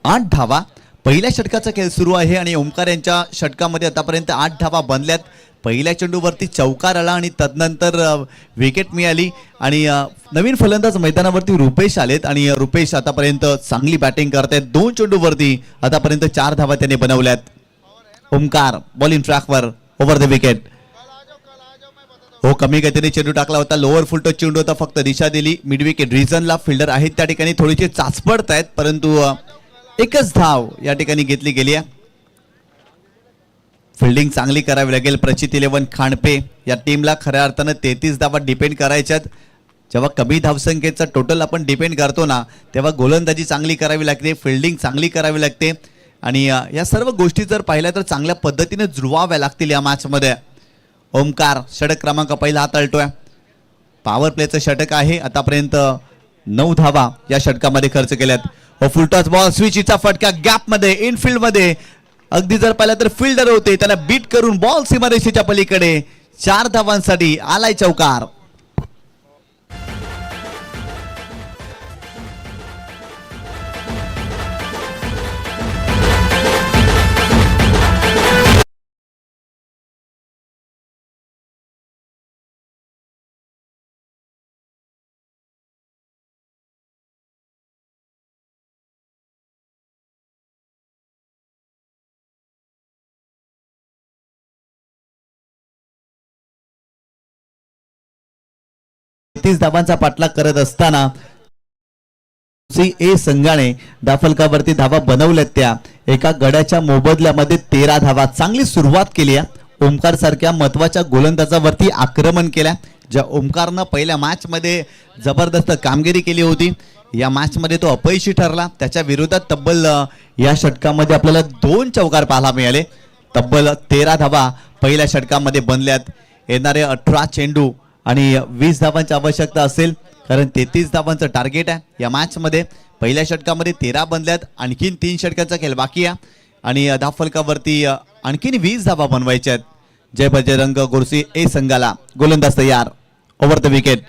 8 धावा. पहिल्या षटकाचा खेळ सुरू आहे आणि ओमकार यांच्या षटकामध्ये आतापर्यंत 8 धावा बनल्यात. पहिल्या चेंडूवरती चौकार आला आणि तदनंतर विकेट मिळाली आणि नवीन फलंदाज मैदानावरती रुपेश आलेत आणि रुपेश आतापर्यंत चांगली बॅटिंग करतायत. 2 चेंडूवरती आतापर्यंत 4 धावा त्याने बनवल्यात. ओमकार बॉलिंग ट्रॅकवर ओव्हर द विकेट. हो, कमी गतीने चेंडू टाकला होता, लोअर फुल टच चेंडू होता, फक्त दिशा दिली. मिड विकेट रिजनला फिल्डर आहेत त्या ठिकाणी थोडीशी चाचपडत आहेत, परंतु एकच धाव या ठिकाणी घेतली गेली आहे. फिल्डिंग चांगली करावी लागेल. प्रचित 11 खांडपे या टीमला खऱ्या अर्थानं 33 धावा डिपेंड करायच्यात. जेव्हा कमी धावसंख्येचं टोटल आपण डिपेंड करतो ना, तेव्हा गोलंदाजी चांगली करावी लागते, फिल्डिंग चांगली करावी लागते आणि या सर्व गोष्टी जर पाहिल्या तर चांगल्या पद्धतीने जुळवाव्या लागतील या मॅचमध्ये. ओमकार षटक क्रमांक पहिला हाताळतोय. पॉवर प्लेचं षटक आहे, आतापर्यंत 9 धावा या षटकामध्ये खर्च केल्यात. फुलटॉस बॉल, स्विचचा फटका गॅपमध्ये, इनफिल्डमध्ये. अगदी जर पाहिलं तर फिल्डर होते, त्यांना बीट करून बॉल सीमारेषेच्या पलीकडे 4 धावांसाठी आलाय चौकार. धावांचा पाठलाग करत असताना ए संघाने धावफलकावरती धावा बनवल्यात. त्या एका गड्याच्या मोबदल्यामध्ये 13 धावा. चांगली सुरुवात केली आहे. ओमकार सारख्या महत्वाच्या गोलंदाजावरती आक्रमण केल्या. ज्या ओमकारनं पहिल्या मॅच मध्ये जबरदस्त कामगिरी केली होती, या मॅच मध्ये तो अपयशी ठरला. त्याच्या विरोधात तब्बल या षटकामध्ये आपल्याला 2 चौकार पाहायला मिळाले. तब्बल 13 धावा पहिल्या षटकामध्ये बनल्यात. येणारे 18 चेंडू आणि 20 धावांची आवश्यकता असेल, कारण 33 धावांचं टार्गेट आहे या मॅच मध्ये. पहिल्या षटकामध्ये 13 बनल्यात, आणखीन 3 षटकांचा खेळ बाकी आहे आणि धावफलकावरती आणखीन 20 धावा बनवायच्या आहेत. जय बजरंग गोरसी ए संघाला गोलंदाज तयार. Over the wicket.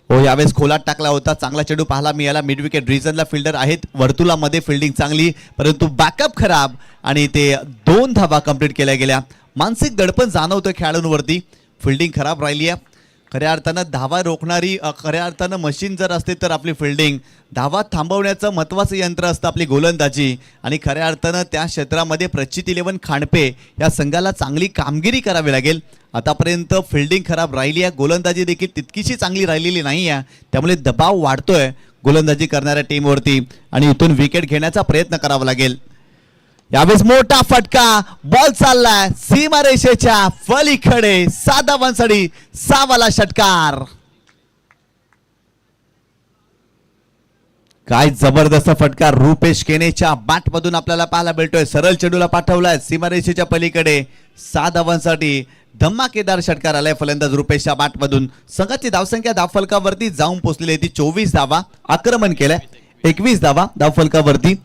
हो, यावेळेस खोलात टाकला होता, चांगला चेंडू पाहायला मिळाला. मिड विकेट रिजनला फिल्डर आहेत, वर्तुळामध्ये फिल्डिंग चांगली, परंतु बॅकअप खराब आणि ते 2 धावा कंप्लीट केल्या गेल्या. मानसिक दडपण जाणवतं खेळाडूंवरती. फिल्डिंग खराब राहिली आहे. खऱ्या अर्थानं धावा रोखणारी खऱ्या अर्थानं मशीन जर असते तर आपली फिल्डिंग, धावा थांबवण्याचं महत्त्वाचं यंत्र असतं आपली गोलंदाजी. आणि खऱ्या अर्थानं त्या क्षेत्रामध्ये प्रचित 11 खांडपे या संघाला चांगली कामगिरी करावी लागेल. आतापर्यंत फिल्डिंग खराब राहिली आहे, गोलंदाजी देखील तितकीशी चांगली राहिलेली नाही आहे, त्यामुळे दबाव वाढतोय गोलंदाजी करणाऱ्या टीमवरती आणि इथून विकेट घेण्याचा प्रयत्न करावा लागेल. यावेळेस मोठा फटका, बॉल चाललाय सीमारेषेच्या पलीकडे, 7 धावांसाठी 6 वाला षटकार. काय जबरदस्त फटका रुपेश केनेच्या बॅट मधून आपल्याला पाहायला मिळतोय. सरळ चेंडूला पाठवलाय सीमारेषेच्या पलीकडे, 6 धावांसाठी धमाकेदार षटकार आलाय फलंदाज रुपेशच्या बॅट मधून. संघाची धावसंख्या धावफलकावरती जाऊन पोहोचलेली ती 24 धावा. आक्रमण केलंय 21 धावा धावफलकावरती.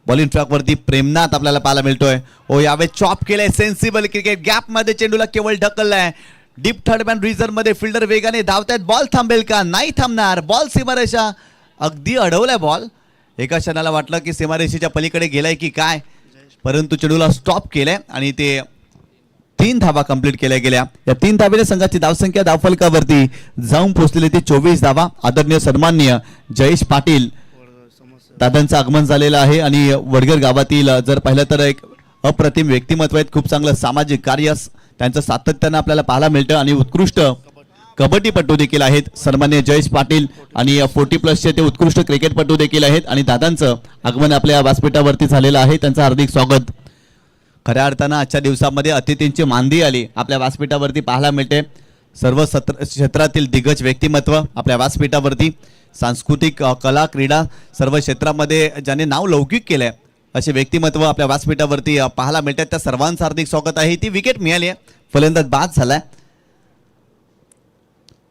बॉलिंग ट्रॅक वरती प्रेमनाथ आपल्याला पाहायला मिळतोय. ओ यावेळेस चॉप केलंय सेन्सिबल क्रिकेट. गॅप मध्ये चेंडूला केवळ ढकललाय. डीप थर्ड मॅन रिझर्व मध्ये फिल्डर वेगाने धावतायत. बॉल थांबेल का? नाही थांबणार. बॉल सीमारेषा अगदी अडवलाय बॉल. एका क्षणाला वाटलं की सीमारेषेच्या पलीकडे गेलाय की काय, परंतु चेंडूला स्टॉप केलंय आणि ते 3 धावा कंप्लीट केल्या गेल्या. या 3 धावेने संघाची धावसंख्या धावफलकावरती जाऊन पोहोचलेली ती 24 धावा. आदरणीय सन्माननीय जयेश पाटील दादांचं आगमन झालेलं आहे आणि वडगर गावातील जर पाहिलं तर एक अप्रतिम व्यक्तिमत्व आहेत. खूप चांगलं सामाजिक कार्य त्यांचं सातत्यानं आपल्याला पाहायला मिळतं आणि उत्कृष्ट कबड्डीपटू देखील आहेत. सन्माननीय जयेश पाटील आणि 40+ ते उत्कृष्ट क्रिकेटपटू देखील आहेत आणि दादांचं आगमन आपल्या व्यासपीठावरती झालेलं आहे. त्यांचं हार्दिक स्वागत. खऱ्या अर्थानं आजच्या दिवसामध्ये अतिथींची मांदी आली आपल्या व्यासपीठावरती पाहायला मिळते. सर्व क्षेत्रातील दिग्गज व्यक्तिमत्व आपल्या व्यासपीठावरती, सांस्कृतिक कला क्रीडा सर्व क्षेत्रामध्ये ज्याने नाव लौकिक केलंय असे व्यक्तिमत्व आपल्या व्यासपीठावरती पाहायला मिळतात. त्या सर्वांचं हार्दिक स्वागत आहे. ती विकेट मिळाली आहे, फलंदाज बाद झालाय.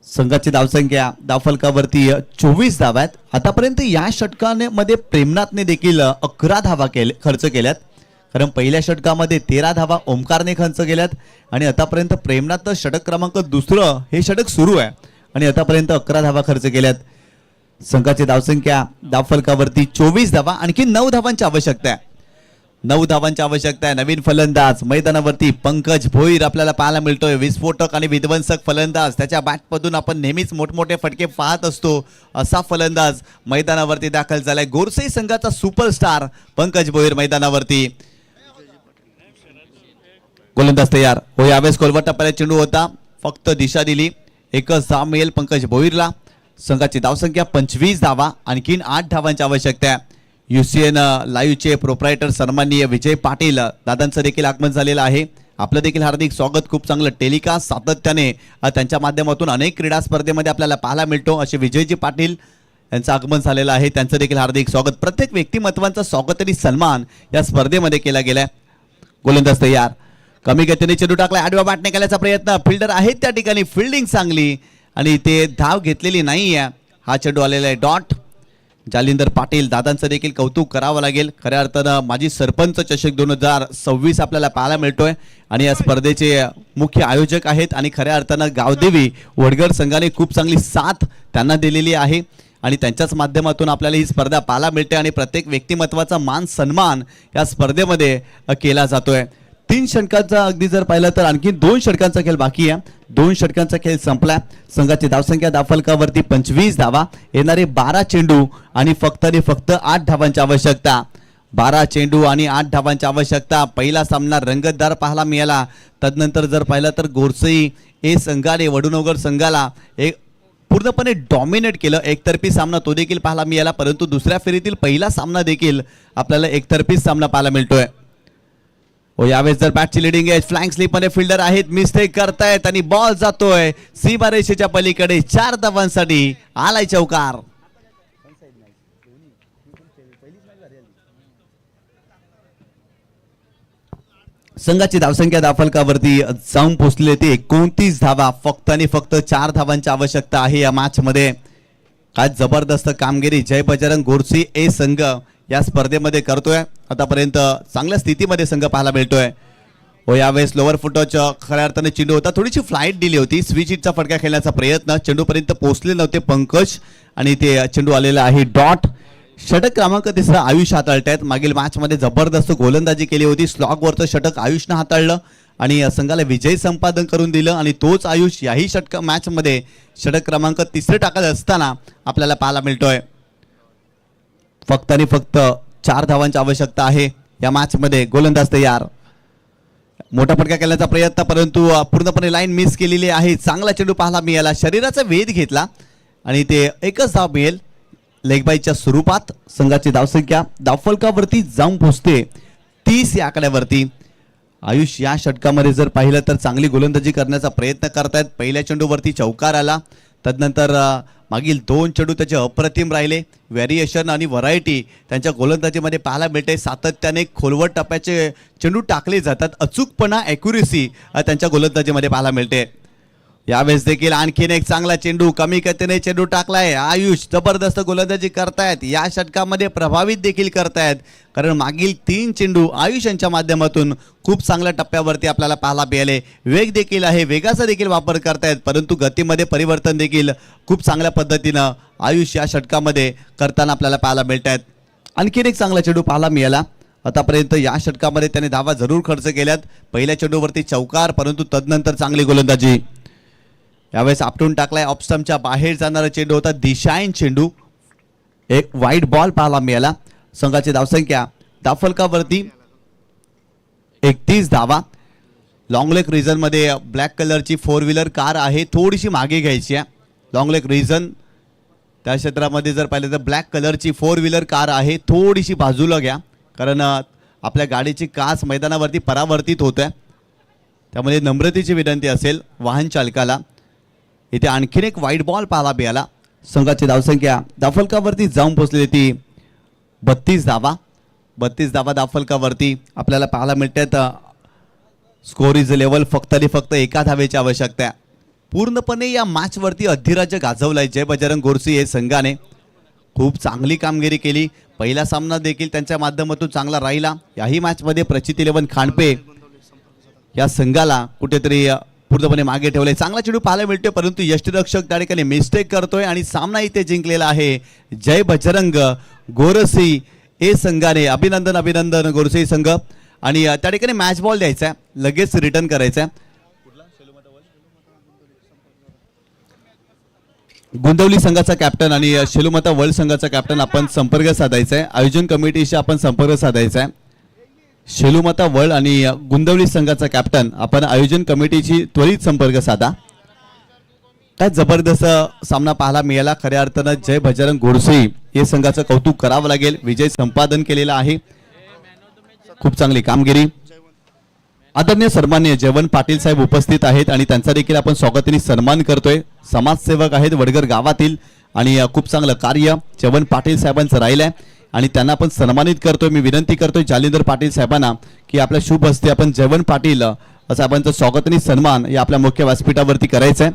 संघाची धावसंख्या धावफलकावरती 24 धावा आहेत. आतापर्यंत या षटकामध्ये प्रेमनाथने देखील 11 धावा खर्च केल्यात. कारण पहिल्या षटकामध्ये 13 धावा ओमकारने खर्च केल्यात आणि आतापर्यंत प्रेमनाथ षटक क्रमांक 2 हे षटक सुरू आहे आणि आतापर्यंत 11 धावा खर्च केल्यात. संघाची धावसंख्या धावफलकावरती 24 धावा. आणखी 9 धावांची आवश्यकता आहे. 9 धावांची आवश्यकता आहे. नवीन फलंदाज मैदानावरती पंकज भोईर आपल्याला पाहायला मिळतोय. विस्फोटक आणि विध्वंसक फलंदाज. त्याच्या बॅटमधून आपण नेहमीच मोठमोठे फटके पाहत असतो. असा फलंदाज मैदानावरती दाखल झालाय. गोरसे संघाचा सुपरस्टार पंकज भोईर मैदानावरती. गोलंदाज तयार हो. यावेळेस कोलवट टप्प्याला चेंडू होता, फक्त दिशा दिली. एकच धाव मिळेल पंकज भोईरला. संघाची धावसंख्या 25 धावा. आणखीन 8 धावांची आवश्यकता आहे. UCN लाईव्हचे प्रोप्रायटर सन्माननीय विजय पाटील दादांचं देखील आगमन झालेलं आहे. आपलं देखील हार्दिक स्वागत. खूप चांगलं टेलिकास्ट सातत्याने त्यांच्या माध्यमातून अनेक क्रीडा स्पर्धेमध्ये आपल्याला पाहायला मिळतो. असे विजयजी पाटील यांचं आगमन झालेलं आहे. त्यांचं देखील हार्दिक स्वागत. प्रत्येक व्यक्तिमत्वांचा स्वागत आणि सन्मान या स्पर्धेमध्ये केला गेलाय. गोलंदाज तयार. कमी गतीने चेंडू टाकला. आडव्या बॅटने केल्याचा प्रयत्न. फिल्डर आहेत त्या ठिकाणी. फिल्डिंग चांगली आणि ते धाव घेतलेली नाहीये. हा चेंडू आलेला आहे डॉट. जालिंदर पाटील दादांचं देखील कौतुक करावं लागेल. खऱ्या अर्थानं माजी सरपंच चषक 2026 आपल्याला पाहायला मिळतोय आणि या स्पर्धेचे मुख्य आयोजक आहेत आणि खऱ्या अर्थानं गावदेवी वडगर संघाने खूप चांगली साथ त्यांना दिलेली आहे आणि त्यांच्याच माध्यमातून आपल्याला ही स्पर्धा पाहायला मिळते आणि प्रत्येक व्यक्तिमत्वाचा मान सन्मान या स्पर्धेमध्ये केला जातोय. 3 षटकांचा अगदी जर पाहिलं तर आणखी 2 षटकांचा खेळ बाकी आहे. 2 षटकांचा खेळ संपला. संघाची धावसंख्या धावफलकावरती 25 धावा. येणारे 12 चेंडू आणि फक्त 8 धावांची आवश्यकता. 12 चेंडू आणि 8 धावांची आवश्यकता. पहिला सामना रंगतदार पाहायला मिळाला. तदनंतर जर पाहिलं तर गोरसई ए संघाने वडुनगर संघाला एक पूर्णपणे डॉमिनेट केलं. एकतर्फी सामना तो देखील पाहायला मिळाला, परंतु दुसऱ्या फेरीतील पहिला सामना देखील आपल्याला एकतर्फी सामना पाहायला मिळतोय. हो यावेळेस जर बॅटची लिडिंग आहे. फ्लँक स्लिप मध्ये फिल्डर आहेत, मिस्टेक करतायत आणि बॉल जातोय सीमारेषेच्या पलीकडे. 4 धावांसाठी आलाय चौकार. संघाची धावसंख्या धावफलकावरती जाऊन पोहोचली ती 29 धावा. फक्त आणि फक्त 4 धावांची आवश्यकता आहे या मॅच मध्ये. काय जबरदस्त कामगिरी जय बजरंग गोरसी ए संघ या स्पर्धेमध्ये करतोय. आतापर्यंत चांगल्या स्थितीमध्ये संघ पाहायला मिळतोय. हो यावेळेस लोअर फुटच खऱ्या अर्थाने चेंडू होता. थोडीशी फ्लाईट दिली होती. स्विच हिटचा फटका खेळण्याचा प्रयत्न. चेंडूपर्यंत पोहोचले नव्हते पंकज आणि ते चेंडू आलेला आहे डॉट. षटक क्रमांक 3 आयुष हाताळतायत. मागील मॅच मध्ये जबरदस्त गोलंदाजी केली होती. स्लॉगवरचं षटक आयुषनं हाताळलं आणि संघाला विजय संपादन करून दिलं आणि तोच आयुष याही मॅच मध्ये षटक क्रमांक 3 टाकत असताना आपल्याला पाहायला मिळतोय. फक्त आणि फक्त 4 धावांची आवश्यकता आहे या मॅच मध्ये. गोलंदाज तयार. मोठा फटका केल्याचा प्रयत्न, परंतु पूर्णपणे लाईन मिस केलेली आहे. चांगला चेंडू पाहायला मिळाला. शरीराचा वेध घेतला आणि ते एकच धाव मिळेल लेग बाईच्या स्वरूपात. संघाची धावसंख्या धावफलकावरती जाऊन पोहोचते 32 या आकड्यावरती आयुष या षटकामध्ये जर पाहिलं तर चांगली गोलंदाजी करण्याचा प्रयत्न करतायत. पहिल्या चेंडूवरती चौकार आला, तदनंतर मागील 2 चेंडू त्याचे अप्रतिम राहिले. व्हेरिएशन आणि व्हरायटी त्यांच्या गोलंदाजीमध्ये पाहायला मिळते. सातत्याने खोलवर टप्प्याचे चेंडू टाकले जातात. अचूकपणा, ॲक्युरेसी त्यांच्या गोलंदाजीमध्ये पाहायला मिळते. यावेळेस देखील आणखीन एक चांगला चेंडू, कमी गतीने चेंडू टाकलाय. आयुष जबरदस्त गोलंदाजी करतायत. या षटकामध्ये प्रभावित देखील करतायत, कारण मागील 3 चेंडू आयुष यांच्या माध्यमातून खूप चांगल्या टप्प्यावरती आपल्याला पाहायला मिळाले. वेग देखील आहे, वेगाचा देखील वापर करतायत, परंतु गतीमध्ये परिवर्तन देखील खूप चांगल्या पद्धतीनं आयुष या षटकामध्ये करताना आपल्याला पाहायला मिळत आहेत. आणखीन एक चांगला चेंडू पाहायला मिळाला. आतापर्यंत या षटकामध्ये त्याने धावा जरूर खर्च केल्यात. पहिल्या चेंडूवरती चौकार, परंतु तदनंतर चांगली गोलंदाजी. यावेळेस आपटून टाकलाय. ऑफस्टम्पच्या बाहेर जाणारा चेंडू होता, दिशाहीन चेंडू. एक वाईट बॉल पाहायला मिळाला. संघाची धावसंख्या धावफलकावरती 31 धावा. लॉंग लेग रिजनमध्ये ब्लॅक कलरची 4 व्हीलर कार आहे, थोडीशी मागे घ्यायची आहे. लॉंग लेग रिजन त्या क्षेत्रामध्ये जर पाहिलं तर ब्लॅक कलरची 4 व्हीलर कार आहे, थोडीशी बाजूला घ्या, कारण आपल्या गाडीची काच मैदानावरती परावर्तित होत आहे. त्यामध्ये नम्रतेची विनंती असेल वाहन चालकाला. इथे आणखीन एक वाईट बॉल पाहायला मिळाला. संघाची धावसंख्या धावफलकावरती जाऊन पोहोचलेली ती 32 धावा. 32 धावा धावफलकावरती आपल्याला पाहायला मिळतात. स्कोर इज लेवल, फक्त आणि फक्त एका धावेची आवश्यकता आहे. पूर्णपणे या मॅचवरती अधिराज्य गाजवलाय जय बजरंग गोरसी हे संघाने. खूप चांगली कामगिरी केली. पहिला सामना देखील त्यांच्या माध्यमातून चांगला राहिला. याही मॅचमध्ये प्रचित 11 खांडपे या संघाला कुठेतरी पूर्णपणे मागे ठेवले. चांगला चेंडू पाहायला मिळतोय, परंतु यष्टीरक्षक त्या ठिकाणी मिस्टेक करतोय आणि सामना इथे जिंकलेला आहे जय बजरंग गोरसी हे संघाने. अभिनंदन, अभिनंदन गोरसी संघ. आणि त्या ठिकाणी मॅच बॉल द्यायचा आहे, लगेच रिटर्न करायचा आहे. गुंदवली संघाचा कॅप्टन आणि शेलुमता वर्ल्ड संघाचा कॅप्टन आपण संपर्क साधायचा आहे. आयोजन कमिटीशी आपण संपर्क साधायचा आहे. शेलुमता वर्ल्ड आणि गुंदवली संघाचा कॅप्टन आपण आयोजन कमिटीची त्वरित संपर्क साधा. काय जबरदस्त सामना पाहायला मिळाला. खऱ्या अर्थानं जय बजरंग गोरसी हे संघाचं कौतुक करावं लागेल. विजय संपादन केलेला आहे, खूप चांगली कामगिरी. आदरणीय सन्माननीय जयवंत पाटील साहेब उपस्थित आहेत आणि त्यांचा देखील आपण स्वागताने सन्मान करतोय. समाजसेवक आहेत वडगर गावातील आणि खूप चांगलं कार्य जयवंत पाटील साहेबांचं राहिलंय आणि त्यांना आपण सन्मानित करतोय. मी विनंती करतोय जालिंदर पाटील साहेबांना की आपल्या शुभ हस्ते आपण जयवंत पाटील साहेबांचं स्वागताने सन्मान या आपल्या मुख्य व्यासपीठावरती करायचं आहे.